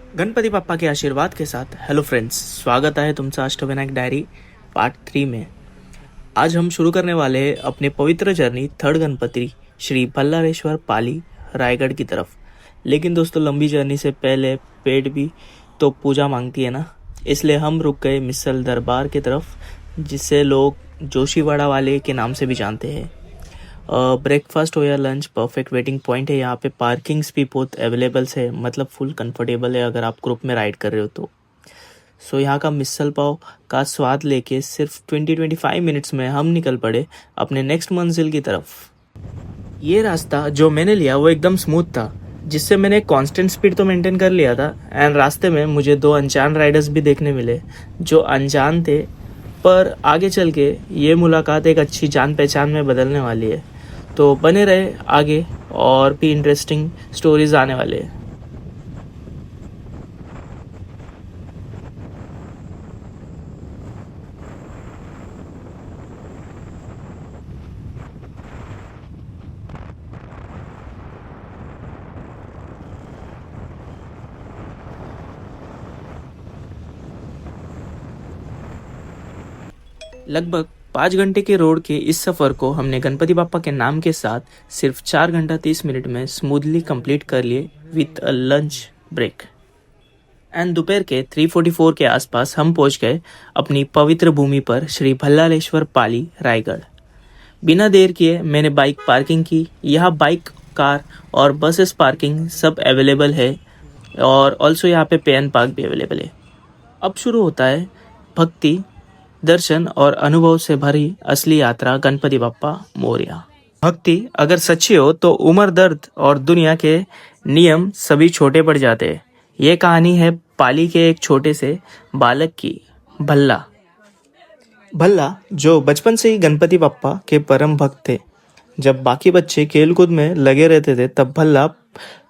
गणपती बाप्पा के आशीर्वाद के साथ हेलो फ्रेंड्स, स्वागत है तुमचा अष्टविनायक डायरी पार्ट 3 में। आज हम शुरू करने वाले हैं अपने पवित्र जर्नी थर्ड गणपति श्री भल्लारेश्वर पाली रायगढ़ की तरफ। लेकिन दोस्तों, लंबी जर्नी से पहले पेट भी तो पूजा मांगती है ना, इसलिए हम रुक गए मिसल दरबार की तरफ, जिसे लोग जोशीवाड़ा वाले के नाम से भी जानते हैं। ब्रेकफास्ट हो या लंच, परफेक्ट वेटिंग पॉइंट है। यहाँ पे पार्किंग्स भी बहुत अवेलेबल्स है, मतलब फुल कंफर्टेबल है अगर आप ग्रुप में राइड कर रहे हो तो। सो यहाँ का मिसल पाव का स्वाद लेके सिर्फ 20-25 मिनट्स में हम निकल पड़े अपने नेक्स्ट मंजिल की तरफ। ये रास्ता जो मैंने लिया वो एकदम स्मूथ था, जिससे मैंने कांस्टेंट स्पीड तो मेंटेन कर लिया था। एंड रास्ते में मुझे 2 अनजान राइडर्स भी देखने मिले जो अनजान थे, पर आगे चल के ये मुलाकात एक अच्छी जान पहचान में बदलने वाली है। तो बने रहे आगे, और भी इंटरेस्टिंग स्टोरीज आने वाले हैं। लगभग 5 घंटे के रोड के इस सफ़र को हमने गणपति बापा के नाम के साथ सिर्फ 4 घंटा 30 मिनट में स्मूथली कंप्लीट कर लिए with a lunch break. And दोपहर के 3:44 के आसपास हम पहुंच गए अपनी पवित्र भूमि पर श्री भल्लालेश्वर पाली रायगढ़। बिना देर किए मैंने बाइक पार्किंग की। यहाँ बाइक, कार और बसेस पार्किंग सब अवेलेबल है, और ऑल्सो यहाँ पे पे एंड पार्क भी अवेलेबल है। अब शुरू होता है भक्ति, दर्शन और अनुभव से भरी असली यात्रा गणपति बाप्पा मोरया। भक्ति अगर सच्ची हो तो उम्र, दर्द और दुनिया के नियम सभी छोटे पड़ जाते हैं। ये कहानी है पाली के एक छोटे से बालक की, भल्ला। भल्ला जो बचपन से ही गणपति बाप्पा के परम भक्त थे। जब बाकी बच्चे खेलकूद में लगे रहते थे, तब भल्ला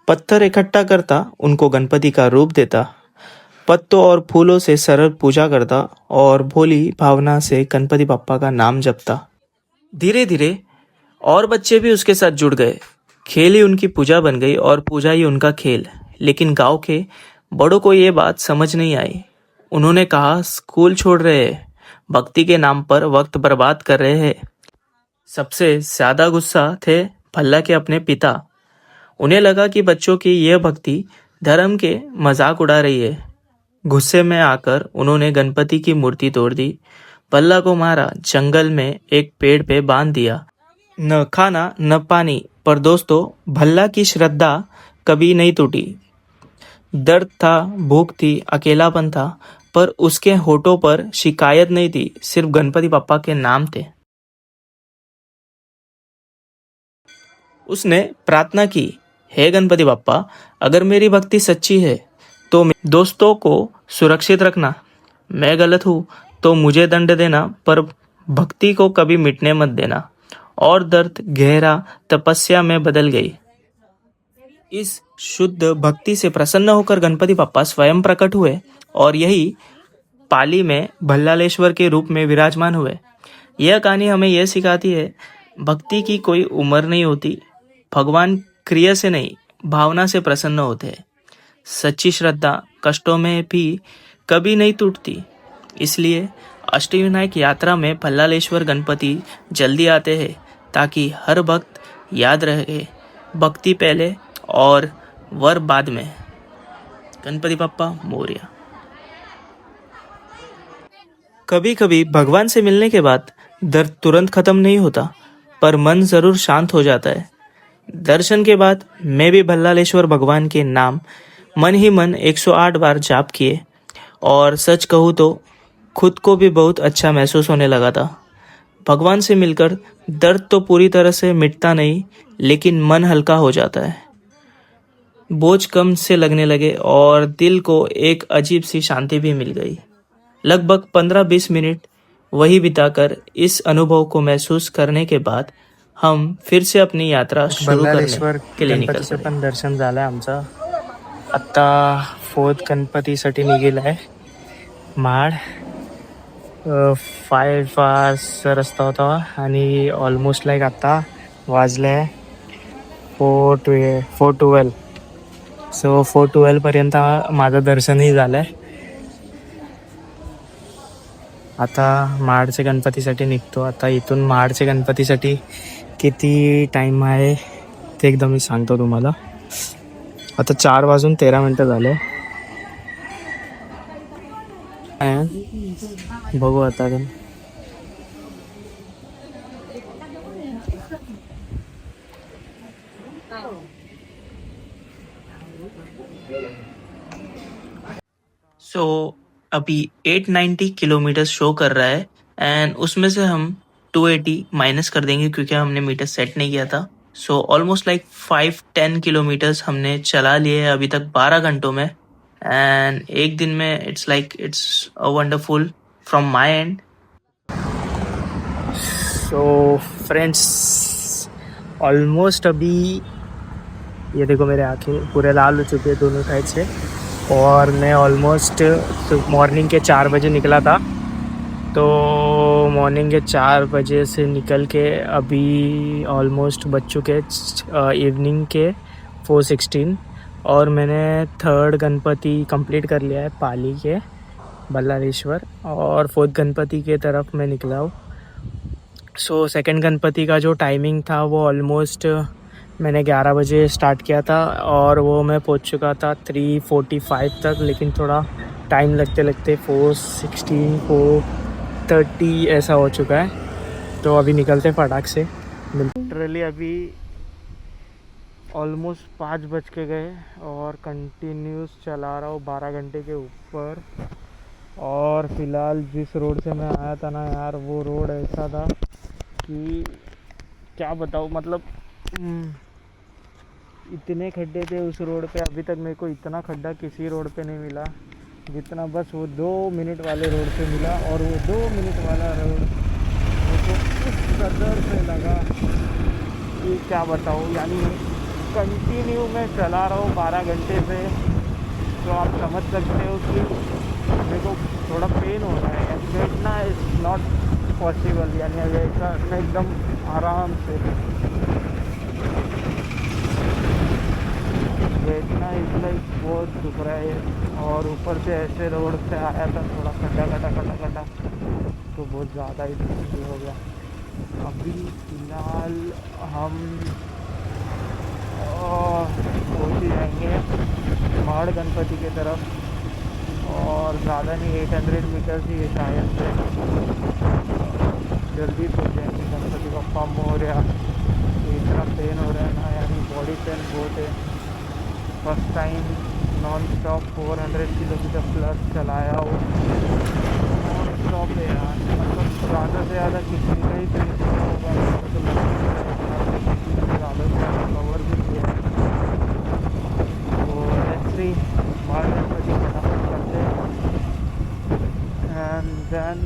पत्थर इकट्ठा करता, उनको गणपति का रूप देता, पत्तों और फूलों से सरल पूजा करता और भोली भावना से गणपति बाप्पा का नाम जपता। धीरे धीरे और बच्चे भी उसके साथ जुड़ गए। खेल ही उनकी पूजा बन गई और पूजा ही उनका खेल। लेकिन गांव के बड़ों को ये बात समझ नहीं आई। उन्होंने कहा, स्कूल छोड़ रहे हैं, भक्ति के नाम पर वक्त बर्बाद कर रहे हैं। सबसे ज्यादा गुस्सा थे भल्ला के अपने पिता। उन्हें लगा कि बच्चों की यह भक्ति धर्म के मजाक उड़ा रही है। गुस्से में आकर उन्होंने गणपति की मूर्ति तोड़ दी, भल्ला को मारा, जंगल में एक पेड़ पे बांध दिया। न खाना न पानी, पर दोस्तों भल्ला की श्रद्धा कभी नहीं टूटी। दर्द था, भूख थी, अकेलापन था, पर उसके होठों पर शिकायत नहीं थी, सिर्फ गणपति पापा के नाम थे। उसने प्रार्थना की, हे गणपति बाप्पा, अगर मेरी भक्ति सच्ची है तो दोस्तों को सुरक्षित रखना। मैं गलत हूँ तो मुझे दंड देना, पर भक्ति को कभी मिटने मत देना। और दर्द गहरा तपस्या में बदल गई। इस शुद्ध भक्ति से प्रसन्न होकर गणपति बाप्पा स्वयं प्रकट हुए और यही पाली में भल्लालेश्वर के रूप में विराजमान हुए। यह कहानी हमें यह सिखाती है, भक्ति की कोई उम्र नहीं होती। भगवान क्रिया से नहीं, भावना से प्रसन्न होते हैं। सच्ची श्रद्धा कष्टों में भी कभी नहीं टूटती। इसलिए अष्टविनायक यात्रा में भल्लालेश्वर गणपति जल्दी आते हैं, ताकि हर भक्त याद रहे, भक्ति पहले और वर बाद में। गणपति बाप्पा मोरया। कभी कभी भगवान से मिलने के बाद दर्द तुरंत खत्म नहीं होता, पर मन जरूर शांत हो जाता है। दर्शन के बाद मैं भी भल्लालेश्वर भगवान के नाम मन ही मन 108 बार जाप किए, और सच कहूँ तो खुद को भी बहुत अच्छा महसूस होने लगा था। भगवान से मिलकर दर्द तो पूरी तरह से मिटता नहीं, लेकिन मन हल्का हो जाता है। बोझ कम से लगने लगे और दिल को एक अजीब सी शांति भी मिल गई। लगभग 15-20 मिनट वही बिताकर इस अनुभव को महसूस करने के बाद हम फिर से अपनी यात्रा शुरू करने के लिए निघालो। पण दर्शन झालंय आमचं। आता 4th गणपतीसाठी निघेलाय माड 5 hours रस्ता होता, आणि ऑलमोस्ट लाईक आता वाजले 4:12. सो 4:12 पर्यंत माझं दर्शनही झालं आहे. आता महाडच्या गणपतीसाठी निघतो. आता इथून महाडच्या गणपतीसाठी किती टाईम आहे ते एकदा मी सांगतो तुम्हाला. आता 4:13 झाले. बघू आता. सो अभी 890 किलोमीटर शो कर रहा है एंड उसमें से हम 280 माइनस कर देंगे क्योंकि हमने मीटर सेट नहीं किया था. सो ऑलमोस्ट लाइक 5-10 किलोमीटर्स हमने चला लिए है अभी तक 12 घंटों में. एंड एक दिन में it's a wonderful from my and. So friends, almost अभी ये देखो मेरे आँखें पूरे लाल हो चुके हैं दोनों साइड से. और मैं ऑलमोस्ट मॉर्निंग के 4 बजे निकला था. तो मॉर्निंग के 4 बजे से निकल के अभी ऑलमोस्ट बज चुके इवनिंग के 4:16. और मैंने 3rd गणपति कंप्लीट कर लिया है पाली के बल्लालेश्वर. और 4th गणपति के तरफ मैं निकला हूँ. सो 2nd गणपति का जो टाइमिंग था वो ऑलमोस्ट मैंने 11 बजे स्टार्ट किया था और वो मैं पहुंच चुका था 3:45 तक. लेकिन थोड़ा टाइम लगते लगते 4:16 4:30 ऐसा हो चुका है. तो अभी निकलते फटाक से. लिटरली अभी ऑलमोस्ट 5 बज के गए और कंटिन्यूस चला रहा हूँ 12 घंटे के ऊपर. और फ़िलहाल जिस रोड से मैं आया था ना यार, वो रोड ऐसा था कि क्या बताऊँ. मतलब इतने खड्डे थे उस रोड पे. अभी तक मेरे को इतना खड्डा किसी रोड पे नहीं मिला जितना बस वो 2 मिनट वाले रोड पे मिला. और वो 2 मिनट वाला रोड मेरे को इस कदर से लगा कि क्या बताऊँ. यानी कंटिन्यू मैं चला रहा हूँ 12 घंटे से. तो आप समझ सकते हो कि मेरे को थोड़ा पेन हो रहा है. यानी बैठना इज़ नॉट पॉसिबल. यानी ऐसा मैं एकदम आराम से बैठना इस लाइक बहुत दुख रहा है. और ऊपर से ऐसे रोड से आया था थोड़ा खड्डा तो बहुत ज़्यादा ही मुश्किल हो गया. अभी फ़िलहाल हम पहुँच ही जाएंगे महाड़ गणपति के तरफ. और ज़्यादा नहीं 800 मीटर्स ही है शायद से. जल्दी पहुँच जाएंगे. गणपति बप्पा मोरया. इतना पेन हो रहा है ना, यानी बॉडी पेन बहुत है. First time non stop 400 kilometre plus चलाया हो. नॉन स्टॉप है यार. मतलब ज़्यादा से ज़्यादा किसी का ही पेन होगा तो ज़्यादा से ज़्यादा कवर भी किया है. तो ऐसे महाड़ गणपति फटाफट करते हैं एंड देन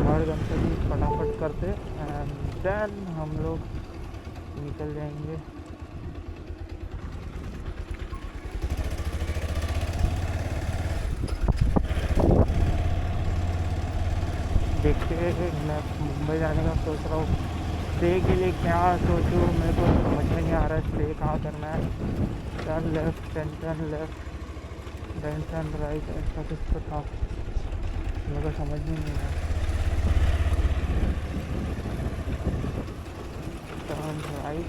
महाड़ गणपति फटाफट करते एंड देन हम लोग निकल जाएंगे. देखते मैं मुंबई जाने का सोच रहा हूँ. स्टे के लिए क्या सोचूं मेरे को समझ में नहीं आ रहा है. स्टे कहाँ करना है. Turn left turn left then turn right ऐसा कुछ तो था. मेरे को समझ में नहीं आया. Turn right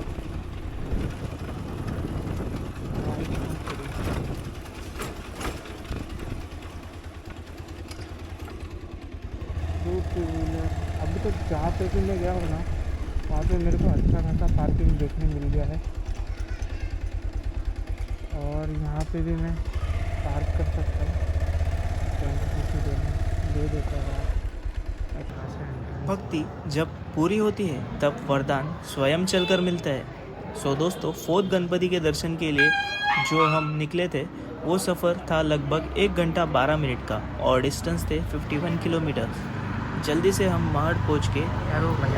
two wheeler. अभी तक जहाँ पे भी मैं गया हूँ ना वहाँ पे मेरे को अच्छा खासा पार्किंग देखने मिल गया है. और यहाँ पे भी मैं पार्क कर सकता हूँ. दे देता है. भक्ति जब पूरी होती है तब वरदान स्वयं चलकर मिलता है. सो दोस्तों, 4th गणपति के दर्शन के लिए जो हम निकले थे वो सफ़र था लगभग 1 घंटा 12 मिनट का और डिस्टेंस थे 51 किलोमीटर. जल्दी से हम महाड़ पहुँच के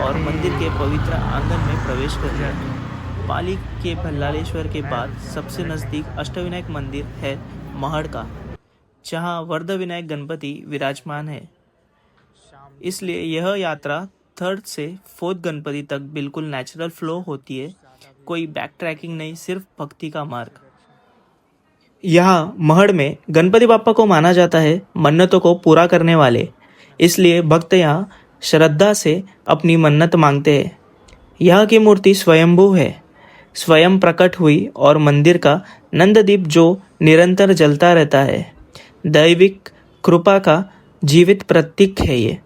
और मंदिर के पवित्र आंगन में प्रवेश कर लिया. पाली के बल्लालेश्वर के बाद सबसे नज़दीक अष्टविनायक मंदिर है महाड़ का, जहाँ वरदविनायक गणपति विराजमान है. इसलिए यह यात्रा 3rd से 4th गणपति तक बिल्कुल नेचुरल फ्लो होती है. कोई बैक ट्रैकिंग नहीं, सिर्फ भक्ति का मार्ग। यहाँ महड़ में गणपति बाप्पा को माना जाता है मन्नतों को पूरा करने वाले, इसलिए भक्त यहाँ श्रद्धा से अपनी मन्नत मांगते हैं। यहाँ की मूर्ति स्वयंभू है, स्वयं प्रकट हुई, और मंदिर का नंददीप जो निरंतर जलता रहता है, दैविक कृपा का जीवित प्रतीक है ये।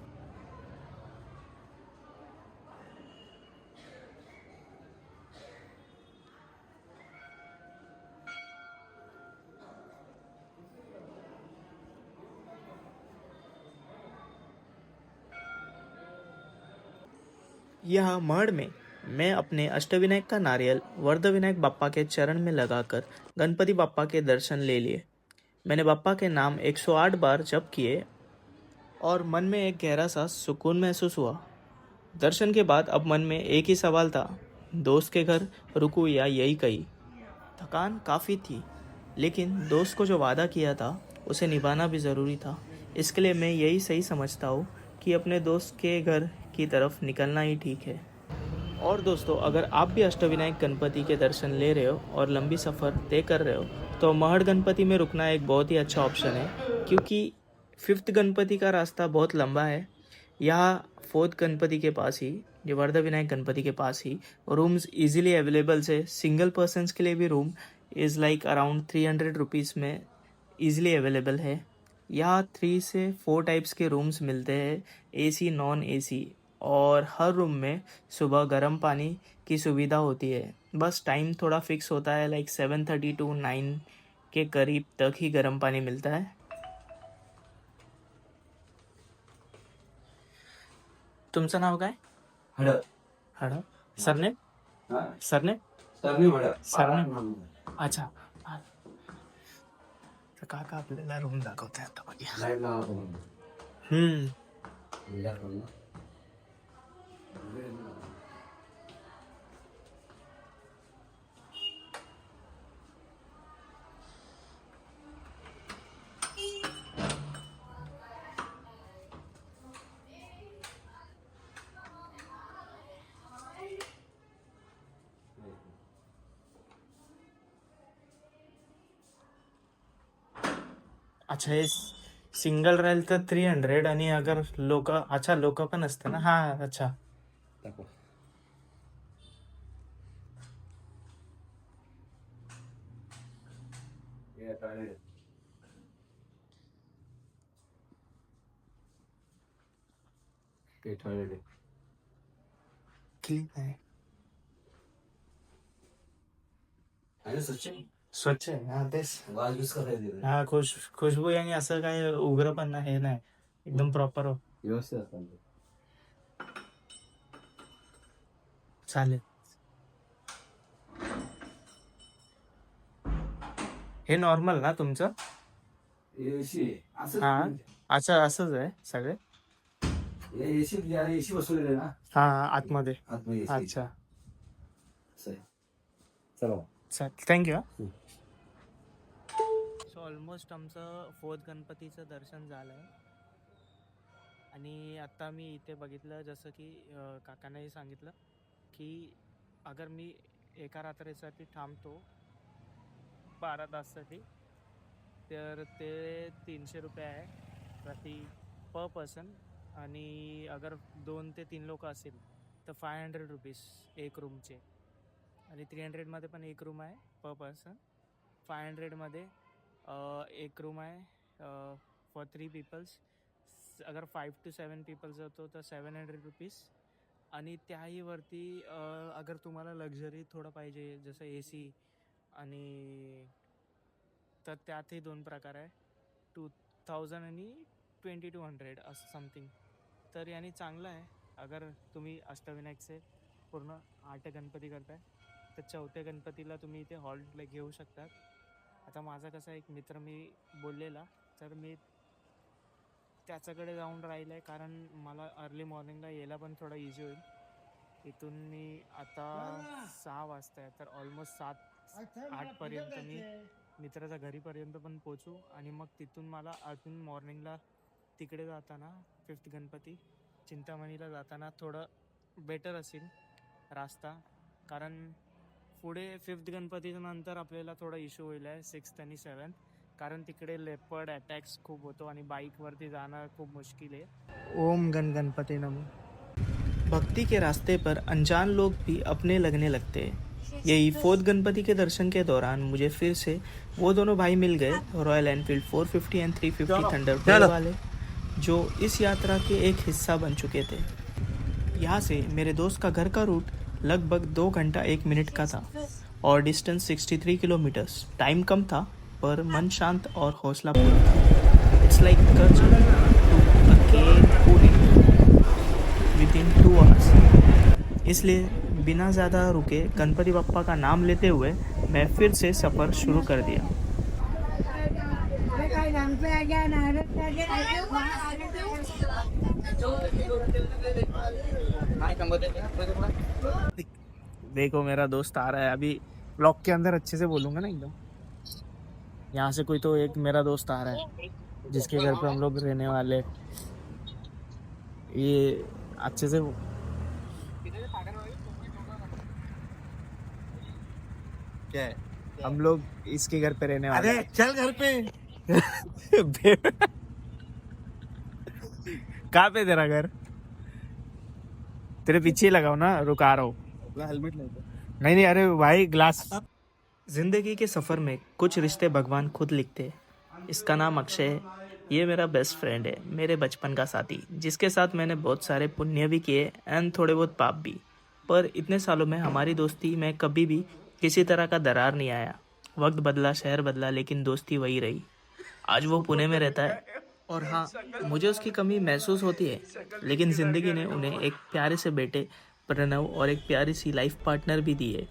यहाँ महड़ में मैं अपने अष्टविनायक का नारियल वर्धविनायक बाप्पा के चरण में लगाकर गणपति बाप्पा के दर्शन ले लिए। मैंने बाप्पा के नाम 108 बार जप किए और मन में एक गहरा सा सुकून महसूस हुआ। दर्शन के बाद अब मन में एक ही सवाल था, दोस्त के घर रुकूं या यही कहीं। थकान काफ़ी थी, लेकिन दोस्त को जो वादा किया था उसे निभाना भी ज़रूरी था। इसके लिए मैं यही सही समझता हूँ कि अपने दोस्त के घर की तरफ निकलना ही ठीक है। और दोस्तों, अगर आप भी अष्टविनायक गणपति के दर्शन ले रहे हो और लंबी सफ़र तय कर रहे हो, तो महड़ गणपति में रुकना एक बहुत ही अच्छा ऑप्शन है, क्योंकि 5th गणपति का रास्ता बहुत लंबा है। यहाँ 4th गणपति के पास ही, जो वर्धा विनायक गणपति के पास ही रूम्स इजीली अवेलेबल है। सिंगल पर्सन्स के लिए भी room is like around 300 rupees में इजीली अवेलेबल है। यहाँ 3 से 4 टाइप्स के रूम्स मिलते हैं, एसी, नॉन एसी, और हर रूम में सुबह गर्म पानी की सुविधा होती है। बस टाइम थोड़ा फिक्स होता है, लाइक 7:30 to 9 के करीब तक ही गर्म पानी मिलता है। तुमचं नाव काय? हडप. हडप. सरने हा? सरने सरनेम हडप. सरनेम. अच्छा. तर काका आपल्याला रूम दाखवते आता बघा. लाईव्ह लावा आपण. हम्म. या करून. अच्छा, हे सिंगल राहील तर 300, आणि अगर लोक, अच्छा लोक पण असते ना. हा, अच्छा. दाखव. हे टॉयलेट. ते टॉयलेट आहे. क्लीन आहे. आणि स्वच्छ आहे. स्वच्छ आहे. हा, तेच. वाज यूज करायचे. हा, खुशबू आणि असं काय उग्र पण नाही, हे नाही, एकदम प्रॉपर व्यवस्थित असतात. चालेल. हे नॉर्मल ना तुमचं? एसी असं. हा, अच्छा, असंच आहे सगळे. एसी म्हणजे एसी बसवलेलं आहे ना. हा, आतमध्ये. आतमध्ये AC. अच्छा, असं आहे. चला. चालेल, थँक्यू. सो ऑलमोस्ट आमचं 4th गणपतीचं दर्शन झालं आहे, आणि आत्ता मी इथे बघितलं, जसं की काकांनाही सांगितलं, की अगर मी एका रात्रीसाठी थांबतो 12 ताससाठी, तर ते 300 रुपये आहे प्रति पर पर्सन, आणि अगर 2 ते 3 लोक असेल तर 500 रुपीज एक रूमचे, आणि 300मध्ये पण एक रूम आहे पर पर्सन. 500मध्ये एक रूम आहे फॉर 3 पीपल्स. अगर 5 to 7 पीपल्स होतो तर 700 रुपीज. आणि त्याही वरती अगर तुम्हाला लक्झरी थोडं पाहिजे, जसं AC, आणि तर त्यातही 2 प्रकार आहे, 2000 आणि 2200 असं समथिंग. तर याने चांगलं आहे. अगर तुम्ही अष्टविनायकचे पूर्ण 8 गणपती करताय, तर 4थ्या गणपतीला तुम्ही इथे हॉल घेऊ शकतात. आता माझा कसा एक मित्र मी बोललेला, तर मी त्याच्याकडे जाऊन राहिलं आहे, कारण मला अर्ली मॉर्निंगला यायला पण थोडं इझी होईल. इथून मी आता 6 वाजता आहे, तर ऑलमोस्ट 7-8पर्यंत मी मित्राच्या घरीपर्यंत पण पोचू, आणि मग तिथून मला अजून मॉर्निंगला तिकडे जाताना 5th गणपती चिंतामणीला जाताना थोडं बेटर असेल रास्ता, कारण पुढे 5th गणपतीच्या नंतर आपल्याला थोडा इश्यू होईल आहे 6th आणि 7th, कारण तिकडे लेपर्ड अटॅक्स खूप होतो आणि बाईकवरती जाणं खूप मुश्किल आहे. ओम गणपति नमो. भक्ति के रास्ते पर अनजान लोग भी अपने लगने लगते हैं. यही 4th गणपति के दर्शन के दौरान मुझे फिर से वो दोनों भाई मिल गए, रॉयल एनफील्ड 450 एंड 350 थंडरबर्ड वाले, जो इस यात्रा के एक हिस्सा बन चुके थे. यहाँ से मेरे दोस्त का घर का रूट लगभग 2 घंटा 1 मिनट का था और डिस्टेंस 63 किलोमीटर्स. टाइम कम था पर मन शांत और हौसला पूरा था. It's like within 2 hours. इसलिए बिना ज़्यादा रुके गणपति बप्पा का नाम लेते हुए मैं फिर से सफ़र शुरू कर दिया. देखो मेरा दोस्त आ रहा है. अभी ब्लॉक के अंदर अच्छे से बोलूँगा ना एकदम. यहाँ से कोई तो एक मेरा दोस्त आ रहा है जिसके घर पे हम लोग रहने वाले. ये अच्छे से क्या है, हम लोग इसके घर पे रहने वाले. अरे चल घर पे. कहाँ पे तेरा घर? तेरे पीछे लगाओ ना, रुका रहा हूँ. हेलमेट नहीं, अरे भाई ग्लास. जिंदगी के सफर में कुछ रिश्ते भगवान खुद लिखते हैं. इसका नाम अक्षय है. ये मेरा बेस्ट फ्रेंड है, मेरे बचपन का साथी, जिसके साथ मैंने बहुत सारे पुण्य भी किए एंड थोड़े बहुत पाप भी. पर इतने सालों में हमारी दोस्ती में कभी भी किसी तरह का दरार नहीं आया. वक्त बदला, शहर बदला, लेकिन दोस्ती वही रही. आज वो पुणे में रहता है और हाँ, मुझे उसकी कमी महसूस होती है, लेकिन ज़िंदगी ने उन्हें एक प्यारे से बेटे प्रणव और एक प्यारी सी लाइफ पार्टनर भी दी है.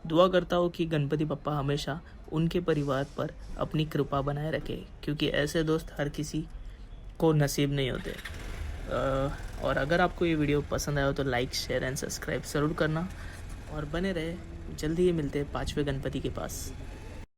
दुआ करता हूँ कि गणपति बप्पा हमेशा उनके परिवार पर अपनी कृपा बनाए रखे, क्योंकि ऐसे दोस्त हर किसी को नसीब नहीं होते. और अगर आपको ये वीडियो पसंद आया हो तो लाइक, शेयर एंड सब्सक्राइब ज़रूर करना और बने रहे. जल्दी ही मिलते हैं 5वें गणपति के पास.